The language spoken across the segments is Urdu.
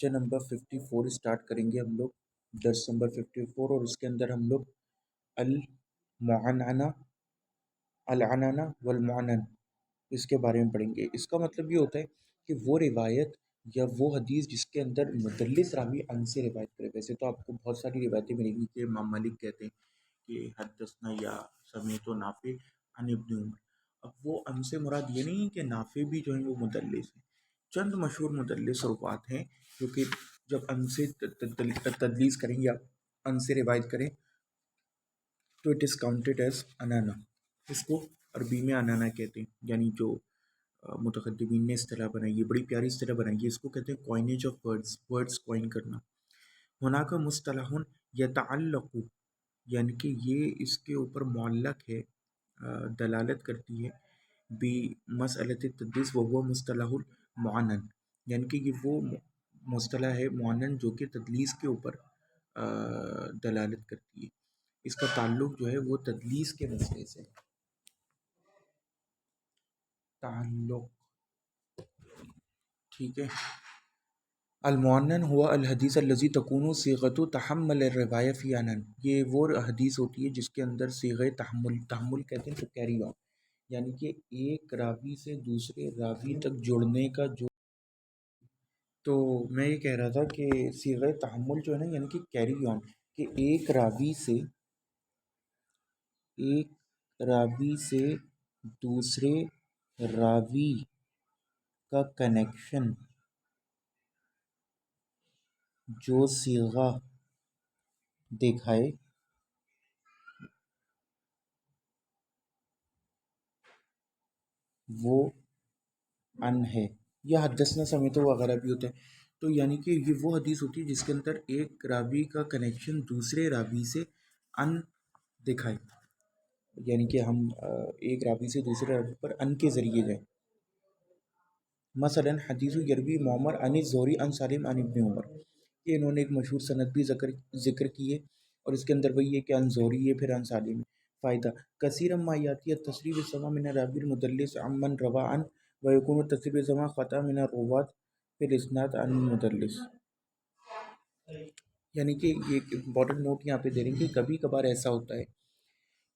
لیکچر نمبر 54 اسٹارٹ کریں گے ہم لوگ، درس نمبر 54، اور اس کے اندر ہم لوگ المعننہ العننہ والمعنن اس کے بارے میں پڑھیں گے۔ اس کا مطلب یہ ہوتا ہے کہ وہ روایت یا وہ حدیث جس کے اندر مدلس راوی ان سے روایت کرے۔ ویسے تو آپ کو بہت ساری روایتیں ملیں گی کہ امام مالک کہتے ہیں کہ حدثنا یا سمیت نافع عن ابن عمر۔ اب وہ ان سے مراد یہ نہیں کہ نافع بھی جو ہیں وہ مدلس ہیں، چند مشہور مدلس روات ہیں جو کہ جب ان سے تدلیس کریں یا ان سے روایت کریں تو اٹ از کاؤنٹڈ ایز انانا۔ اس کو عربی میں انانا کہتے ہیں، یعنی جو متقدمین نے اصطلاح بنائی ہے، بڑی پیاری اصطلاح بنائی ہے، اس کو کہتے ہیں کوائنیج آف ورڈز، ورڈز کوائن کرنا۔ ہونا کا مصطلح یتعلق، یعنی کہ یہ اس کے اوپر معلق ہے، دلالت کرتی ہے بھی مسئلۃ التدلیس وہو مصطلح المعنن، یعنی کہ یہ وہ مصطلح ہے معینن جو کہ تدلیس کے اوپر دلالت کرتی ہے، اس کا تعلق جو ہے وہ تدلیس کے مسئلے سے تعلق، ٹھیک ہے۔ المعنن ہوا الحدیث الذی تکون صیغۃ تحمل الروایہ فی عنن، یہ وہ حدیث ہوتی ہے جس کے اندر صیغہ تحمل، تحمل کہتے ہیں تو کیری آن، یعنی کہ ایک راوی سے دوسرے راوی تک جڑنے کا جو، تو میں یہ کہہ رہا تھا کہ صیغہ تحمل جو ہے نا، یعنی کہ کیری آن، کہ ایک راوی سے دوسرے راوی کا کنیکشن جو صیغہ دکھائے وہ ان ہے، یا حدثنا سمیت وغیرہ بھی ہوتا ہے۔ تو یعنی کہ یہ وہ حدیث ہوتی ہے جس کے اندر ایک راوی کا کنیکشن دوسرے راوی سے ان دکھائے، یعنی کہ ہم ایک راوی سے دوسرے راوی پر ان کے ذریعے جائیں۔ مثلا حدیث یروی معمر عن الزہری عن سالم عن ابن عمر، کہ انہوں نے ایک مشہور سند بھی ذکر کی ہے، اور اس کے اندر وہی ہے کہ عن زہری ہے پھر عن سالم ہے۔ فائدہ کثیر ما یاتی التصریح بالسماع من الراوی المدلس عمن روا عن ویکون التصریح بالسماع خطا من الرواة فی الاسناد عن المدلس، یعنی کہ یہ ایک امپورٹنٹ نوٹ یہاں پہ دے رہے ہیں کہ کبھی کبھار ایسا ہوتا ہے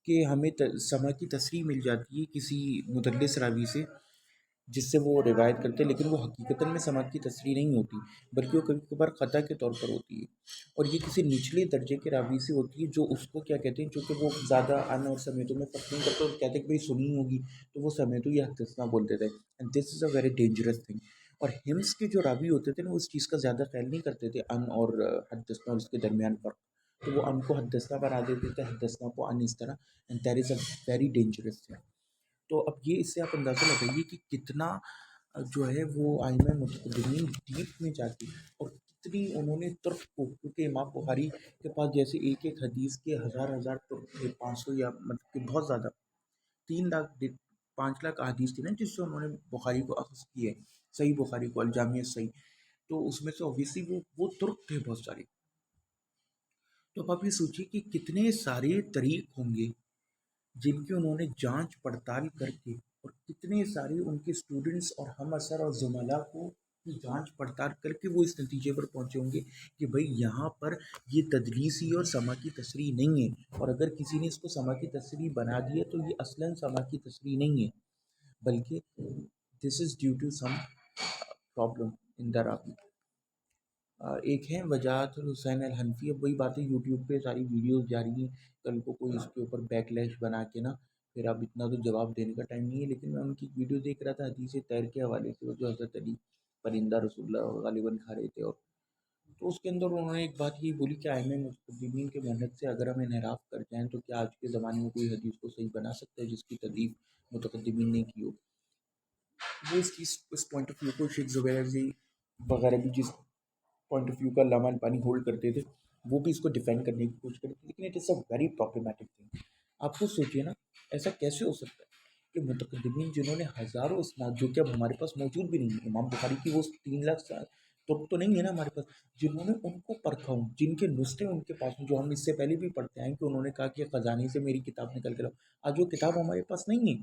کہ ہمیں سماع کی تصریح مل جاتی ہے کسی مدلس راوی سے جس سے وہ روایت کرتے ہیں، لیکن وہ حقیقتاً میں سماع کی تصریح نہیں ہوتی، بلکہ وہ کبھی کبھار خطا کے طور پر ہوتی ہے، اور یہ کسی نچلے درجے کے راوی سے ہوتی ہے جو اس کو کیا کہتے ہیں، چونکہ وہ زیادہ ان اور سمیتوں میں فرق نہیں کرتے، اور کہتے ہیں کہ بھائی سنی ہوگی تو وہ سمیتوں یا حدثنا بولتے تھے، and this is a very dangerous thing. اور ہمس کے جو راوی ہوتے تھے نا، وہ اس چیز کا زیادہ خیال نہیں کرتے تھے ان اور حدثنا اور اس کے درمیان فرق، تو وہ ان کو حدثنا بنا دیتے تھے، حدثنا کو ان اس طرح، and that is a very dangerous thing. تو اب یہ اس سے آپ اندازہ لگائیے کہ کتنا جو ہے وہ ائمہ متقدمین ڈیپ میں جاتی اور کتنی انہوں نے ترک کو، کیونکہ امام بخاری کے پاس جیسے ایک ایک حدیث کے ہزار ہزار ترک تھے، 500 یا مطلب کہ بہت زیادہ، 3 لاکھ 5 لاکھ احادیث تھی نا جس سے انہوں نے بخاری کو اخذ کی ہے، صحیح بخاری کو، الجامع صحیح، تو اس میں سے اوبیسلی وہ ترک تھے بہت سارے۔ تو اب آپ یہ سوچیے کہ کتنے سارے طریق ہوں گے جن کی انہوں نے جانچ پڑتال کر کے، اور کتنے سارے ان کے اسٹوڈنٹس اور ہم اثر اور زملاء کو جانچ پڑتال کر کے وہ اس نتیجے پر پہنچے ہوں گے کہ بھئی یہاں پر یہ تدلیسی اور سماع کی تصریح نہیں ہے، اور اگر کسی نے اس کو سماع کی تصریح بنا دیا تو یہ اصلاً سماع کی تصریح نہیں ہے، بلکہ this is due to some problem in the Ravi. ایک ہے وجاہت الحسین الحنفی، اب وہی بات ہے یوٹیوب پہ ساری ویڈیوز جا رہی ہیں، کل کو کوئی اس کے اوپر بیک لیش بنا کے نا، پھر اب اتنا تو جواب دینے کا ٹائم نہیں ہے، لیکن میں ان کی ویڈیو دیکھ رہا تھا حدیث طیر کے حوالے سے، جو حضرت علی پرندہ رسول اللہ غالباً کھا رہے تھے، اور تو اس کے اندر انہوں نے ایک بات یہ بولی کہ ائمہ متقدمین کے محنت سے اگر ہم انحراف کر جائیں تو کیا آج کے زمانے میں کوئی حدیث کو صحیح بنا سکتا ہے جس کی تدلیف متقدمین نے کی ہو؟ وہ اس چیز، اس پوائنٹ آف ویو کو شیخ زبیر رضی وغیرہ بھی جس پوائنٹ آف ویو کا علامہ البانی ہولڈ کرتے تھے، وہ بھی اس کو ڈیفینڈ کرنے کی کوشش کرتے تھے، لیکن it is a very problematic thing. آپ کو سوچیے نا، ایسا کیسے ہو سکتا ہے کہ متقدمین جنہوں نے ہزاروں اسناد، جو کہ اب ہمارے پاس موجود بھی نہیں ہے، امام بخاری کی وہ 3 لاکھ تو نہیں ہے نا ہمارے پاس، جنہوں نے ان کو پرکھا ہوں، جن کے نسخے ان کے پاس ہوں، جو ہم اس سے پہلے بھی پڑھتے ہیں کہ انہوں نے کہا کہ خزانے سے میری کتاب نکل کے لاؤ، آج وہ کتاب ہمارے پاس نہیں ہے،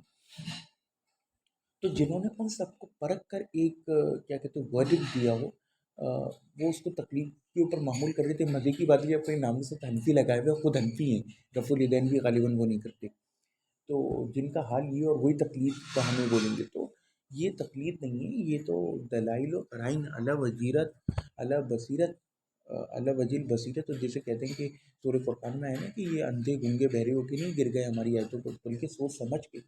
تو جنہوں نے ان سب کو پرکھ کر ایک کیا کہتے ہیں ورڈکٹ دیا ہو، وہ اس کو تقلید کے اوپر معمول کر رہے تھے. مزے کی بات یہ اپنے نام سے حنفی لگائے ہوئے خود حنفی ہیں. رفع الیدین بھی غالباً وہ نہیں کرتے. تو جن کا حال یہ اور وہی تقلید کا ہمیں بولیں گے تو یہ تقلید نہیں ہے. یہ تو دلائل و قرائن علی وجیرت علی بصیرت علی وجہ البصیرت. تو جیسے کہتے ہیں کہ سورہ فرقان میں ہے نا کہ یہ اندھے گنگے بہرے ہو کے نہیں گر گئے ہماری آیتوں پر بلکہ سوچ سمجھ کے.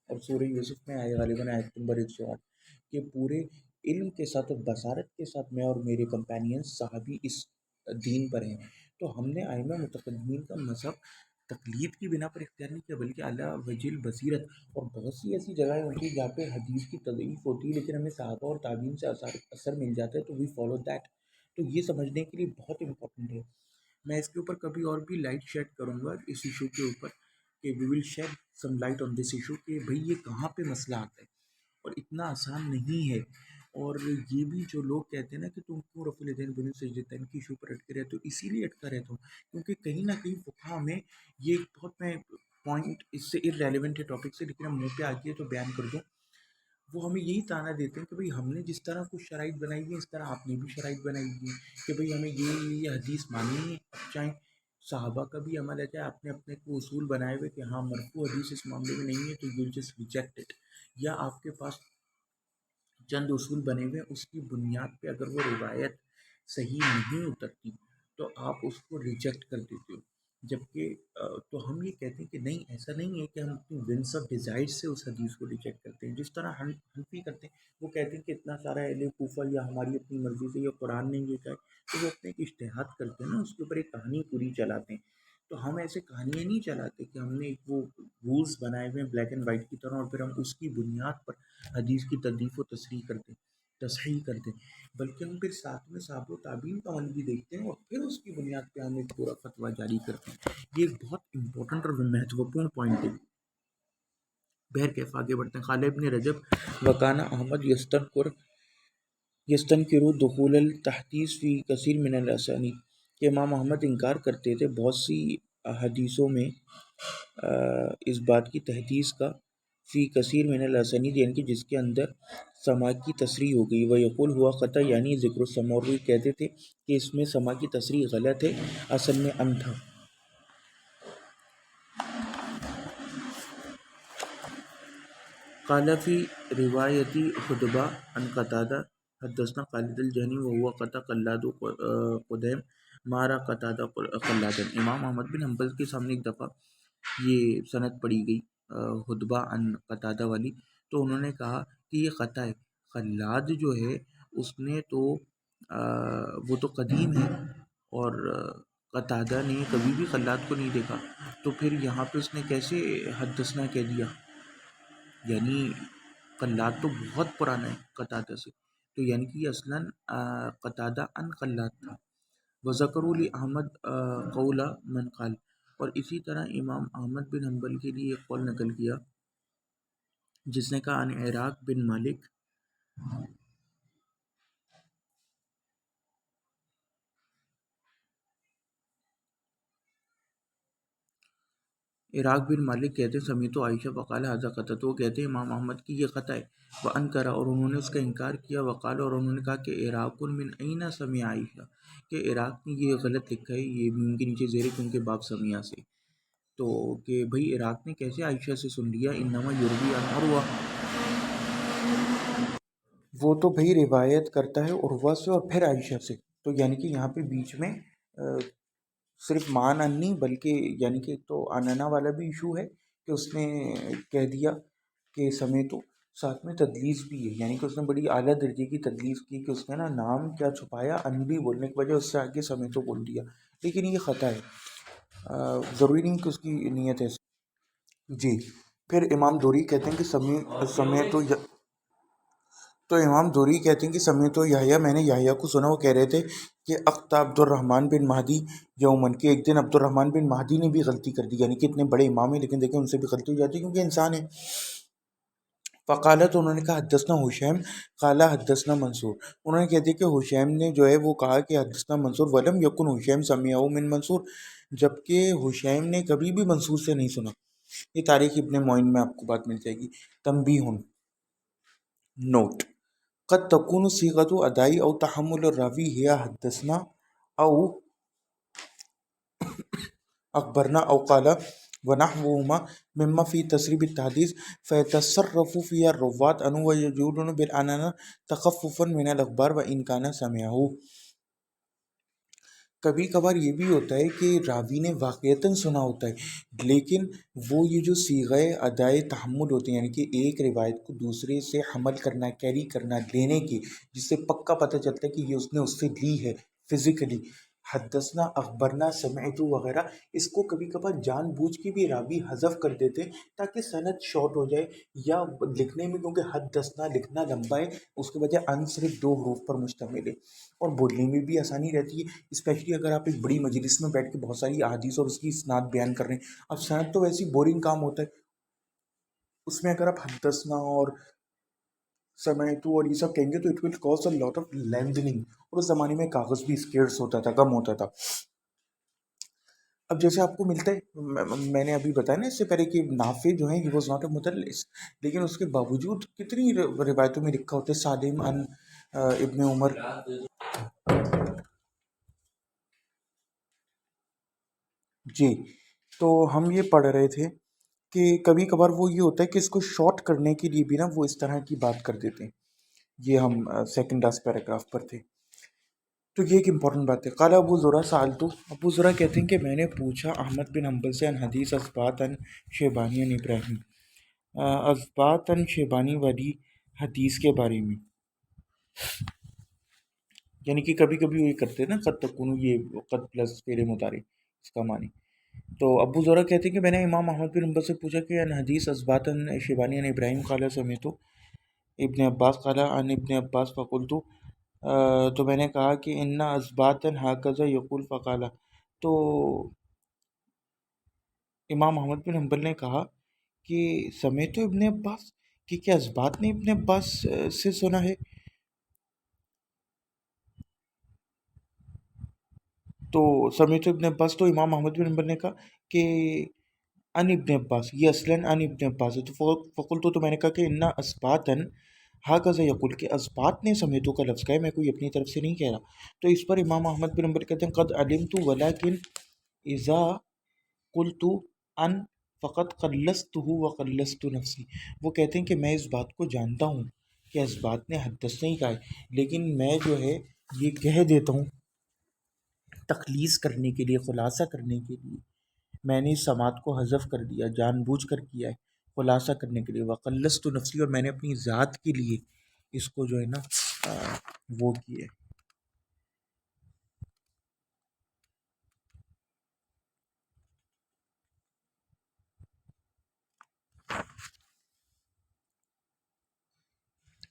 اور سورہ یوسف میں آئے غالباً آیت نمبر 108 کہ پورے علم کے ساتھ اور بصارت کے ساتھ میں اور میرے کمپینینز صحابی اس دین پر ہیں. تو ہم نے ائمہ متقدمین کا مذہب تقلید کی بنا پر اختیار نہیں کیا بلکہ اعلیٰ وجہ البصیرت. اور بہت سی ایسی جگہیں ہوتی ہیں جہاں پہ حدیث کی تضعیف ہوتی ہے لیکن ہمیں صحابہ اور تابعین سے اثر مل جاتا ہے تو وی فالو دیٹ. تو یہ سمجھنے کے لیے بہت امپورٹنٹ ہے. میں اس کے اوپر کبھی اور بھی لائٹ شیڈ کروں گا اس ایشو کے اوپر کہ we will shed some light on this issue کہ بھئی یہ کہاں پہ مسئلہ آتا ہے اور اتنا آسان نہیں ہے. اور یہ بھی جو لوگ کہتے ہیں نا کہ تم کیوں رفع الیدین بین سجدتین کی ایشو پر اٹکے رہتے ہو, اسی لیے اٹکا رہتا ہوں کیونکہ کہیں نہ کہیں فقہا میں یہ بہت میں پوائنٹ اس سے ارریلیونٹ ہے ٹاپک سے لیکن ہم منہ پہ آ گئے تو بیان کر دوں. وہ ہمیں یہی تانا دیتے ہیں کہ بھئی ہم نے جس طرح کچھ شرائط بنائی ہے اس طرح آپ نے بھی شرائط بنائی ہے کہ بھئی ہمیں یہ حدیث ماننی ہے. اب چاہے صحابہ کا بھی عمل ہے چاہے آپ نے اپنے کو اصول بنائے ہوئے کہ ہاں مرفوع حدیث اس معاملے میں نہیں ہے تو یو جسٹ ریجیکٹ اٹ. یا آپ کے پاس چند اصول بنے ہوئے اس کی بنیاد پہ اگر وہ روایت صحیح نہیں اترتی تو آپ اس کو ریجیکٹ کر دیتے ہو. جبکہ تو ہم یہ کہتے ہیں کہ نہیں ایسا نہیں ہے کہ ہم اپنی ونس آف ڈیزائر سے اس حدیث کو ریجیکٹ کرتے ہیں جس طرح حنفی کرتے ہیں. وہ کہتے ہیں کہ اتنا سارا اہل کوفہ یا ہماری اپنی مرضی سے یا قرآن نے یہ کہا تو وہ اپنے ایک اشتہاد کرتے ہیں نا اس کے اوپر ایک کہانی پوری چلاتے ہیں. تو ہم ایسے کہانیاں نہیں چلاتے کہ ہم نے ایک وہ رولس بنائے ہوئے ہیں بلیک اینڈ وائٹ کی طرح اور پھر ہم اس کی بنیاد پر حدیث کی تردیف و تصحیح کرتے بلکہ ہم پھر ساتھ میں صحابہ و تابعین کا عمل بھی دیکھتے ہیں اور پھر اس کی بنیاد پہ ہم ایک پورا فتویٰ جاری کرتے ہیں. یہ ایک بہت امپورٹنٹ اور مہتوپورن پوائنٹ ہے. بہرکیف آگے بڑھتے ہیں. قال ابن رجب وکانہ احمد یستنکر دخول التحدیث فی کثیر من الاسانید کہ امام احمد انکار کرتے تھے بہت سی حدیثوں میں اس بات کی تحدیث کا فی کثیر من الاسانید یعنی کہ جس کے اندر سماع کی تصریح ہو گئی. ویقول ہوا خطا یعنی ذکر السماع اور وہ کہتے تھے کہ اس میں سماع کی تصریح غلط ہے اصل میں ان تھا. قال فی روایتی خطبہ عن قتادہ حدثنا خالد الجہنی وهو قطع قلاد قدیم مارا قتادہ قلادن. امام احمد بن حنبل کے سامنے ایک دفعہ یہ سند پڑھی گئی خطبہ عن قتادہ والی تو انہوں نے کہا کہ یہ قطع ہے. خلاد جو ہے اس نے تو وہ تو قدیم ہے اور قتادہ نے کبھی بھی خلاد کو نہیں دیکھا تو پھر یہاں پہ اس نے کیسے حدثنا کہہ دیا. یعنی خلاد تو بہت پرانا ہے قتادہ سے تو یعنی کہ یہ اصلاً قتادہ ان خلاد تھا. وذکروا لاحمد قول من قال اور اسی طرح امام احمد بن حنبل کے لیے ایک قول نقل کیا جس نے کہا ان عراق بن مالک بن مالک کہتے ہیں سمیت عائشہ وقال ھذا قطع تو کہتے ہیں امام احمد کی یہ قطع ہے. وانکر اور انہوں نے اس کا انکار کیا. وقال اور انہوں نے کہا کہ عراق من این سمع عائشہ کہ عراق نے یہ غلط لکھا ہے یہ میم کے نیچے زیر کیونکہ باب سمیہ سے تو کہ بھئی عراق نے کیسے عائشہ سے سن لیا. انما یروی عن عروہ وہ تو بھئی روایت کرتا ہے عروہ سے اور پھر عائشہ سے. تو یعنی کہ یہاں پہ بیچ میں صرف مان ان نہیں بلکہ یعنی کہ ایک تو اننا والا بھی ایشو ہے کہ اس نے کہہ دیا کہ سمے تو ساتھ میں تدلیس بھی ہے یعنی کہ اس نے بڑی اعلیٰ درجے کی تدلیس کی کہ اس نے نا نام کیا چھپایا ان بھی بولنے کی وجہ اس سے آگے سمے تو بول دیا لیکن یہ خطا ہے. ضروری نہیں کہ اس کی نیت ہے. جی پھر امام دوری کہتے ہیں کہ سمے تو امام دوری کہتے ہیں کہ سمیت و یحییٰ میں نے یحییٰ کو سنا وہ کہہ رہے تھے کہ اخطا عبد الرحمن بن مہدی یومن کہ ایک دن عبد الرحمن بن مہدی نے بھی غلطی کر دی یعنی کہ اتنے بڑے امام ہیں لیکن دیکھیں ان سے بھی غلطی ہو جاتی ہے کیونکہ انسان ہے. فقالت انہوں نے کہا حدثنا حشیم قال حدثنا منصور انہوں نے کہتے کہ حشیم نے جو ہے وہ کہا کہ حدثنا منصور ولم یکن حشیم سمعہ من منصور جبکہ حشیم نے کبھی بھی منصور سے نہیں سنا. یہ تاریخ ابن معین میں آپ کو بات مل جائے گی. تنبیہ نوٹ قد تكون صيغة أداء أو تحمل الراوي هي حدثنا أو أخبرنا أو قال ونحوهما مما في تسريب التحديث فيتصرف فيها الرواة أنه ويجودون بالعنانة تخففا من الأخبار وإن كان سمعه. کبھی کبھار یہ بھی ہوتا ہے کہ راوی نے واقعتاً سنا ہوتا ہے لیکن وہ یہ جو صیغہ ادائے تحمل ہوتے ہیں یعنی کہ ایک روایت کو دوسرے سے حمل کرنا کیری کرنا لینے کی جس سے پکا پتہ چلتا ہے کہ یہ اس نے اس سے لی ہے فزیکلی حدثنا اخبرنا سمعت وغیرہ اس کو کبھی کبھار جان بوجھ کے بھی راوی حذف کر دیتے تاکہ سند شارٹ ہو جائے یا لکھنے میں کیونکہ حدثنا لکھنا لمبا ہے اس کے وجہ ان صرف 2 حروف پر مشتمل ہے اور بولنے میں بھی آسانی رہتی ہے اسپیشلی اگر آپ ایک بڑی مجلس میں بیٹھ کے بہت ساری احادیث اور اس کی اسناد بیان کر رہے ہیں. اب سند تو ویسی بورنگ کام ہوتا ہے اس میں اگر آپ حدثنا اور سمیتو اور یہ سب کہیں گے تو it will cause a lot of lengthening اور اس زمانے میں کاغذ بھی اسکیئرس ہوتا تھا کم ہوتا تھا. اب جیسے آپ کو ملتا ہے میں نے ابھی بتایا نا اس سے پہلے کہ نافع جو ہیں ہی واز ناٹ اے مدلس لیکن اس کے باوجود کتنی روایتوں میں لکھا ہوتا ہے سالم ان ابن عمر. جی تو ہم یہ پڑھ رہے تھے کہ کبھی کبھار وہ یہ ہوتا ہے کہ اس کو شارٹ کرنے کے لیے بھی نا وہ اس طرح کی بات کر دیتے ہیں. یہ ہم سیکنڈ لاسٹ پیراگراف پر تھے تو یہ ایک امپورٹنٹ بات ہے. قال ابو زرع سألت ابو زرع کہتے ہیں کہ میں نے پوچھا احمد بن حنبل سے ان حدیث اثبات ان شیبانی ان ابراہیم اثبات ان شیبانی والی حدیث کے بارے میں یعنی کہ کبھی کبھی یہ کرتے ہیں نا قد تکون یہ قد پلس فعل مضارع اس کا معنی. تو ابو زرع کہتے ہیں کہ میں نے امام احمد بن حنبل سے پوچھا کہ ان حدیث اثبات ان شیبانی ان ابراہیم قال سمیت ابن عباس قال عن ابن عباس فقلت تو میں نے کہا کہ ان اثبات ہاکذا یقول فقال تو امام احمد بن حنبل نے کہا کہ سمیت ابن عباس کہ کیا اثبات نے ابن عباس سے سنا ہے. تو سمیت ابن عباس تو امام احمد بن حنبل نے کہا کہ ان ابن عباس یہ اصلاً ان ابن عباس ہے. تو فقلت تو میں نے کہا کہ ان اثباتاً ہاکذا یقول کہ اثبات نے سمیتو کا لفظ کہا ہے میں کوئی اپنی طرف سے نہیں کہہ رہا. تو اس پر امام احمد بن حنبل کہتے ہیں قد علمت ولکن اذا قلت ان فقط قلصته وقلصت نفسی. وہ کہتے ہیں کہ میں اس بات کو جانتا ہوں کہ اثبات نے حدثنا ہی کہا ہے لیکن میں جو ہے یہ کہہ دیتا ہوں تخلیص کرنے کے لیے خلاصہ کرنے کے لیے میں نے اس سماعت کو حذف کر دیا جان بوجھ کر کیا ہے خلاصہ کرنے کے لیے. وقلصت نفسی اور میں نے اپنی ذات کے لیے اس کو جو ہے نا وہ کیا ہے.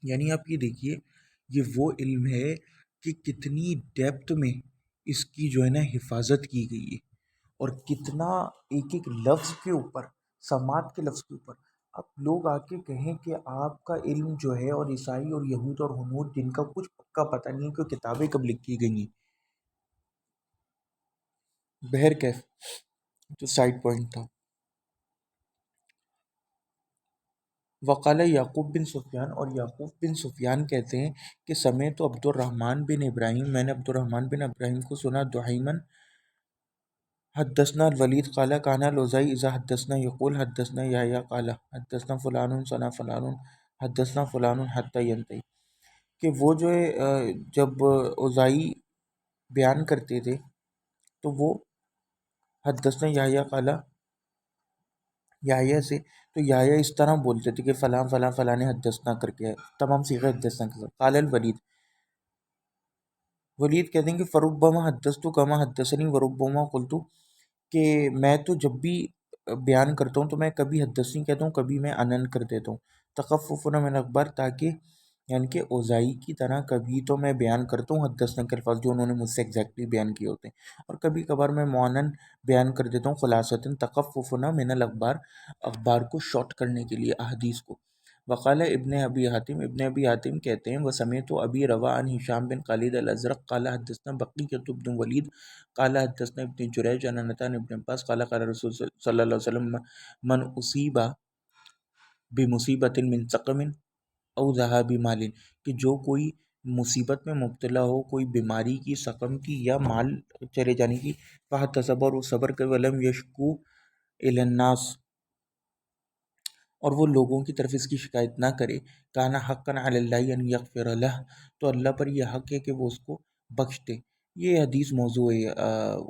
یعنی آپ یہ دیکھیے یہ وہ علم ہے کہ کتنی ڈیپتھ میں اس کی جو ہے نا حفاظت کی گئی ہے اور کتنا ایک ایک لفظ کے اوپر سماعت کے لفظ کے اوپر. اب لوگ آ کے کہیں کہ آپ کا علم جو ہے اور عیسائی اور یہود اور ہنود جن کا کچھ پکا پتہ نہیں ہے کہ کتابیں کب لکھی گئی ہیں. بہر کیف جو سائڈ پوائنٹ تھا. وقال یعقوب بن سفیان اور یعقوب بن سفیان کہتے ہیں کہ سمیت عبد الرحمن بن ابراہیم میں نے عبد الرحمن بن ابراہیم کو سنا دحیمن حدثنا الولید قال کانا لوزائی اذا حدثنا یقول حدثنا یحییٰ قال حدثنا فلان ثنا فلان حدثنا فلان حتی ینتہی کہ وہ جو ہے جب اوزائی بیان کرتے تھے تو وہ حدثنا یحییٰ قال یحییٰ سے تو یحییٰ اس طرح بولتے تھے کہ فلاں فلاں فلاں نے حدثنا کر کے تمام صیغہ حدثنا کے ساتھ. قال الولید ولید کہتے ہیں کہ فربما حدثت کما حدثنی وربما قلت کہ میں تو جب بھی بیان کرتا ہوں تو میں کبھی حدثنی کہتا ہوں کبھی میں انن کر دیتا ہوں تخففا من اخبار تاکہ یعنی کہ اوزائی کی طرح کبھی تو میں بیان کرتا ہوں حدثنا کے الفاظ جو انہوں نے مجھ سے ایگزیکٹلی بیان کیے ہوتے ہیں اور کبھی کبھار میں معنن بیان کر دیتا ہوں خلاصتاً تخففا من الاخبار اخبار کو شارٹ کرنے کے لیے احادیث کو. وقال ابن ابی حاتم کہتے ہیں وہ سمیت ابی روا عن ہشام بن خالد الازرق قال حدثنا بقیۃ بن ولید قال حدثنا ابن جریج عن انس ابن عباس قال قال رسول صلی اللہ علیہ وسلم من اصیب بمصیبت من سقم او ذہاب مال، کہ جو کوئی مصیبت میں مبتلا ہو، کوئی بیماری کی، سقم کی یا مال چلے جانے کی، فاحتسب، اور وہ صبر کرے، ولم یشکو الی الناس، اور وہ لوگوں کی طرف اس کی شکایت نہ کرے، کانا حقا علی اللہ ان یغفر لہ، تو اللہ پر یہ حق ہے کہ وہ اس کو بخش دے۔ یہ حدیث موضوع ہے،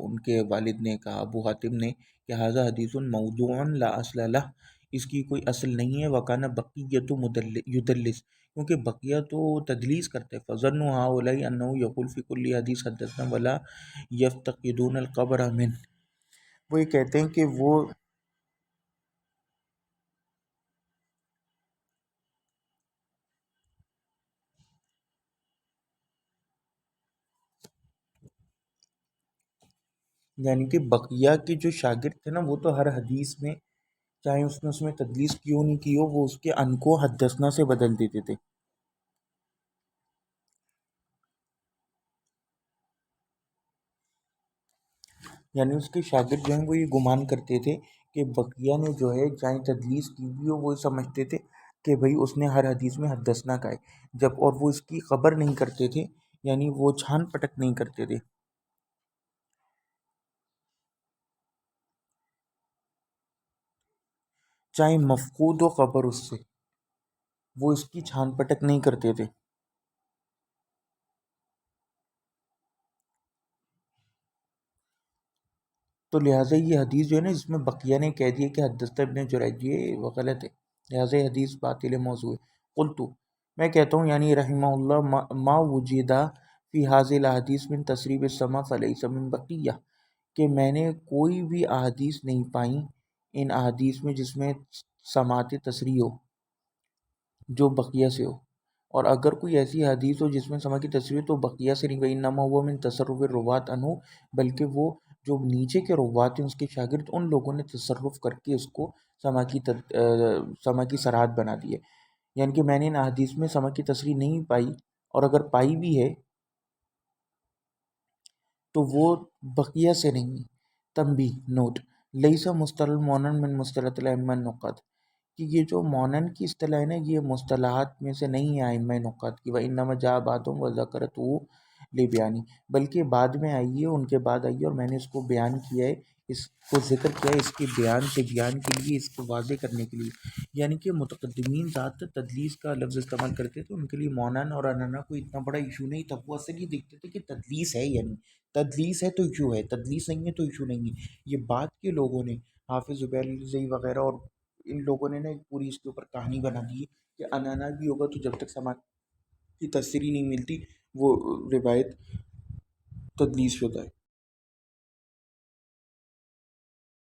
ان کے والد نے کہا، ابو حاتم نے، کہ ھذا حدیث موضوع لا اصل لہ، اس کی کوئی اصل نہیں ہے، وکان بقیۃ یدلس، کیونکہ بقیہ تو تدلیس کرتے، فظنوا ہؤلاء انہ یقول فی کل حدیث حدثنا ولا یفتقدون القبر منہ، وہ یہ کہتے ہیں کہ وہ، یعنی کہ بقیہ کے جو شاگرد تھے نا، وہ تو ہر حدیث میں، چاہے اس میں تدلیس کیوں نہیں کی ہو، وہ اس کے ان کو حدثنا سے بدل دیتے تھے۔ یعنی اس کے شاگرد جو ہیں وہ یہ گمان کرتے تھے کہ بقیہ نے جو ہے چاہے تدلیس کی بھی ہو، وہ سمجھتے تھے کہ بھئی اس نے ہر حدیث میں حدثنا کا ہے، جب اور وہ اس کی خبر نہیں کرتے تھے، یعنی وہ چھان پٹک نہیں کرتے تھے، چاہے مفقود ہو خبر اس سے، وہ اس کی چھان پٹک نہیں کرتے تھے۔ تو لہٰذا یہ حدیث جو ہے نا، اس میں بقیہ نے کہہ دیا کہ حدثنا ابن جریج، یہ وہ غلط ہے، لہٰذا یہ حدیث باطل موضوع ہے۔ قلت، میں کہتا ہوں، یعنی رحمہ اللہ، ما وجدہ فی هذه الاحادیث من تصریب السما فلیس من بقیہ، کہ میں نے کوئی بھی احادیث نہیں پائیں ان احادیث میں جس میں سماعت تصریح ہو، جو بقیہ سے ہو، اور اگر کوئی ایسی حدیث ہو جس میں سما کی تصریح ہو تو بقیہ سے نہیں، وَإِنَّمَا هُوَ مِن تصرف الرواة عنہ، بلکہ وہ جو نیچے کے روات ہیں، اس کے شاگرد، ان لوگوں نے تصرف کر کے اس کو سما کی سرحد بنا دی ہے۔ یعنی کہ میں نے ان احادیث میں سما کی تصریح نہیں پائی، اور اگر پائی بھی ہے تو وہ بقیہ سے نہیں۔ تنبیہ، نوٹ، لیسا مصطلح المونن من مصطلح الائمہ النقاد، کہ یہ جو مونن کی اصطلاح ہے نا، یہ مصطلحات میں سے نہیں ہے ائمہ نقاد کی، وَإِنَّمَا جَاءَ بَعْدُهُمْ وَذَكَرَهُ لِبَيَانِ، بلکہ بعد میں آئی ہے، ان کے بعد آئی ہے، اور میں نے اس کو بیان کیا ہے، اس کو ذکر کیا ہے، اس کے بیان کے لیے، اس کو واضح کرنے کے لیے۔ یعنی کہ متقدمین ذات تدلیس کا لفظ استعمال کرتے تھے، ان کے لیے مونن اور انانا کوئی اتنا بڑا ایشو نہیں تھا، وہ اصل یہ دیکھتے تھے کہ تدلیس ہے، یعنی تدلیس ہے تو ایشو ہے، تدلیس نہیں ہے تو ایشو نہیں ہے۔ یہ بعد کے لوگوں نے، حافظ زبیر الرضی وغیرہ، اور ان لوگوں نے نا ایک پوری اس کے اوپر کہانی بنا دی ہے کہ انانا بھی ہوگا تو جب تک سماعت کی تصریح نہیں ملتی، وہ روایت تدلیس شدہ ہے۔